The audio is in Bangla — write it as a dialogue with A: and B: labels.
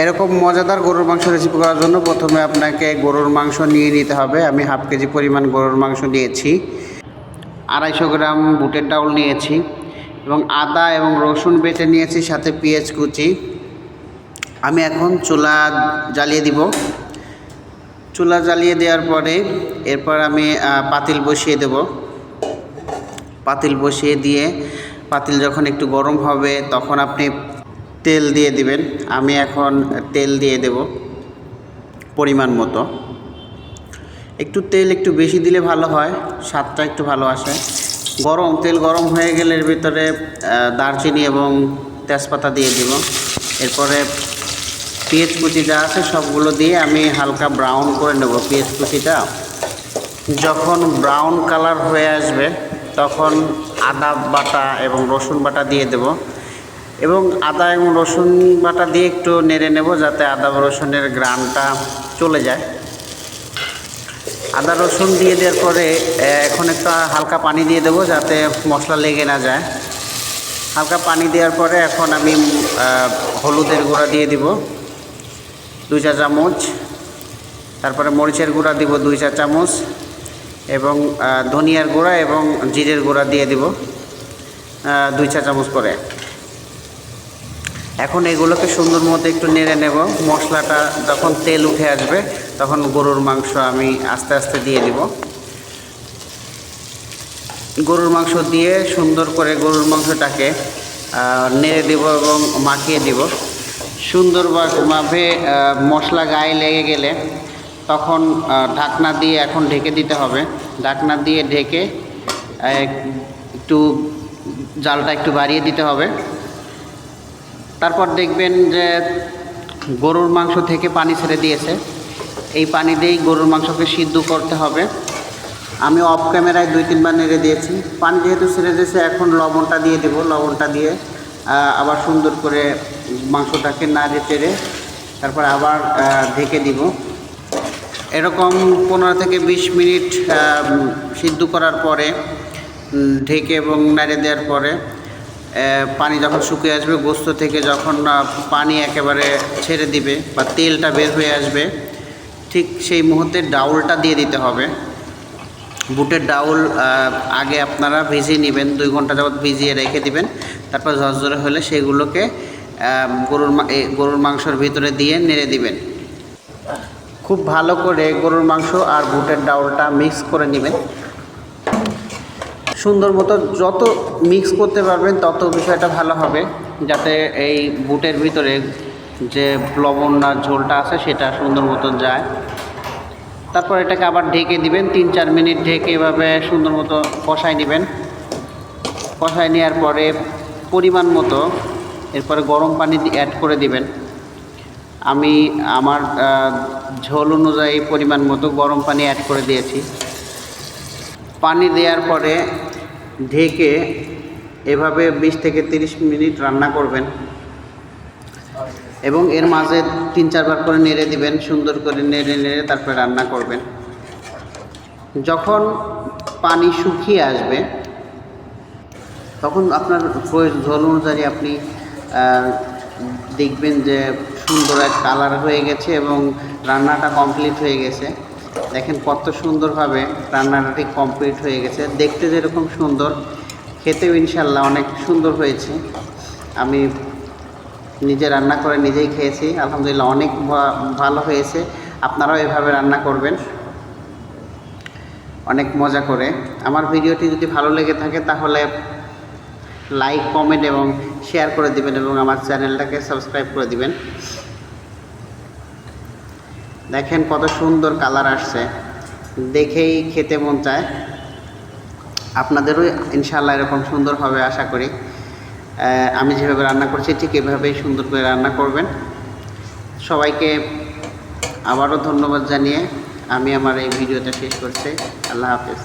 A: এরকম মজাদার গরুর মাংস রেসিপি করার জন্য প্রথমে আপনাকে গরুর মাংস নিয়ে নিতে হবে। আমি হাফ কেজি পরিমাণ গরুর মাংস নিয়েছি, 250 গ্রাম বুটের ডাউল নিয়েছি এবং আদা এবং রসুন বেটে নিয়েছি, সাথে পেঁয়াজ কুচি। আমি এখন চুলা জ্বালিয়ে দিব। চুলা জ্বালিয়ে দেওয়ার পরে এরপর আমি পাতিল বসিয়ে দেব। পাতিল বসিয়ে দিয়ে পাতিল যখন একটু গরম হবে তখন আপনি তেল দিয়ে দিবেন। আমি এখন তেল দিয়ে দেব পরিমাণ মতো। তেল একটু বেশি দিলে ভালো হয়, স্বাদটা একটু ভালো আসে। তেল গরম হয়ে গেলে এর ভিতরে দারচিনি এবং তেজপাতা দিয়ে দিব। এরপরে পেঁয়াজ কুচি যা আছে সবগুলো দিয়ে আমি হালকা ব্রাউন করে নেব। পেঁয়াজ কুচিটা যখন ব্রাউন কালার হয়ে আসবে তখন আদা বাটা এবং রসুন বাটা দিয়ে দেব এবং আদা এবং রসুন বাটা দিয়ে একটু নেড়ে নেব যাতে আদা রসুনের গ্রানটা চলে যায়। আদা রসুন দিয়ে দেওয়ার পরে এখন একটা হালকা পানি দিয়ে দেবো যাতে মশলা লেগে না যায়। হালকা পানি দেওয়ার পরে এখন আমি হলুদের গুঁড়া দিয়ে দিব 2 চা চামচ, তারপরে মরিচের গুঁড়া দিব 2 চা চামচ এবং ধনিয়ার গুঁড়া এবং জিরের গুঁড়া দিয়ে দিব 2 চা চামচ করে। এখন এগুলোকে সুন্দর মতো একটু নেড়ে নেব। মশলাটা যখন তেল উঠে আসবে তখন গরুর মাংস আমি আস্তে আস্তে দিয়ে দিব। গরুর মাংস দিয়ে সুন্দর করে গরুর মাংসটাকে নেড়ে দেব এবং মাখিয়ে দিব। সুন্দরভাবে মশলা গায়ে লেগে গেলে তখন ঢাকনা দিয়ে এখন ঢেকে দিতে হবে। ঢাকনা দিয়ে ঢেকে একটু জালটা একটু বাড়িয়ে দিতে হবে। তারপর দেখবেন যে গরুর মাংস থেকে পানি ছেড়ে দিয়েছে। এই পানি দিয়েই গরুর মাংসকে সিদ্ধ করতে হবে। আমি অফ ক্যামেরায় 2-3 বার নেড়ে দিয়েছি। পানি যেহেতু ছেড়ে দিয়েছে এখন লবণটা দিয়ে দেব। লবণটা দিয়ে আবার সুন্দর করে মাংসটাকে নাড়ে চেড়ে তারপর আবার ঢেকে দিব। এরকম 15 থেকে 20 মিনিট সিদ্ধ করার পরে ঢেকে এবং নাড়ে দেওয়ার পরে পানি যখন শুকিয়ে আসবে, গোস্ত থেকে যখন পানি একেবারে ছেড়ে দিবে বা তেলটা বের হয়ে আসবে, ঠিক সেই মুহূর্তে ডাউলটা দিয়ে দিতে হবে। বুটের ডাউল আগে আপনারা ভিজিয়ে নেবেন, 2 ঘন্টা যাবত ভিজিয়ে রেখে দিবেন। তারপর ঝরঝরে হলে সেগুলোকে গরুর মাংসের ভিতরে দিয়ে নেড়ে দিবেন। খুব ভালো করে গরুর মাংস আর বুটের ডাউলটা মিক্স করে নেবেন। সুন্দর মতো যত মিক্স করতে পারবেন তত বিষয়টা ভালো হবে, যাতে এই বুটের ভিতরে যে লবণ আর ঝোলটা আছে সেটা সুন্দর মতো যায়। তারপর এটাকে আবার ঢেকে দিবেন। 3-4 মিনিট ঢেকে এভাবে সুন্দর মতো কষায় নেবেন। কষায় নেওয়ার পরে পরিমাণ মতো এরপরে গরম পানি অ্যাড করে দিবেন। আমি আমার ঝোল অনুযায়ী পরিমাণ মতো গরম পানি অ্যাড করে দিয়েছি। পানি দেওয়ার পরে ঢেকে এভাবে 20 থেকে 30 মিনিট রান্না করবেন এবং এর মাঝে 3-4 বার করে নেড়ে দিবেন। সুন্দর করে নেড়ে তারপরে রান্না করবেন। যখন পানি শুকিয়ে আসবে তখন আপনার ঝোল অনুযায়ী আপনি দেখবেন যে সুন্দর এক কালার হয়ে গেছে এবং রান্নাটা কমপ্লিট হয়ে গেছে। দেখেন কত সুন্দরভাবে রান্নাটা ঠিক কমপ্লিট হয়ে গেছে। দেখতে যেরকম সুন্দর, খেতেও ইনশাল্লাহ অনেক সুন্দর হয়েছে। আমি নিজে রান্না করে নিজেই খেয়েছি, আলহামদুলিল্লাহ অনেক ভালো হয়েছে। আপনারাও এভাবে রান্না করবেন অনেক মজা করে। আমার ভিডিওটি যদি ভালো লেগে থাকে তাহলে লাইক, কমেন্ট এবং শেয়ার করে দিবেন এবং আমার চ্যানেলটাকে সাবস্ক্রাইব করে দিবেন। দেখেন কত সুন্দর কালার আসছে, দেখেই খেতে মন চায়। আপনাদেরও ইনশাআল্লাহ এরকম সুন্দর হবে আশা করি। আমি যেভাবে রান্না করছি ঠিক এভাবেই সুন্দর করে রান্না করবেন। সবাইকে আবারও ধন্যবাদ জানিয়ে আমি আমার এই ভিডিওটা শেষ করছি। আল্লাহ হাফেজ।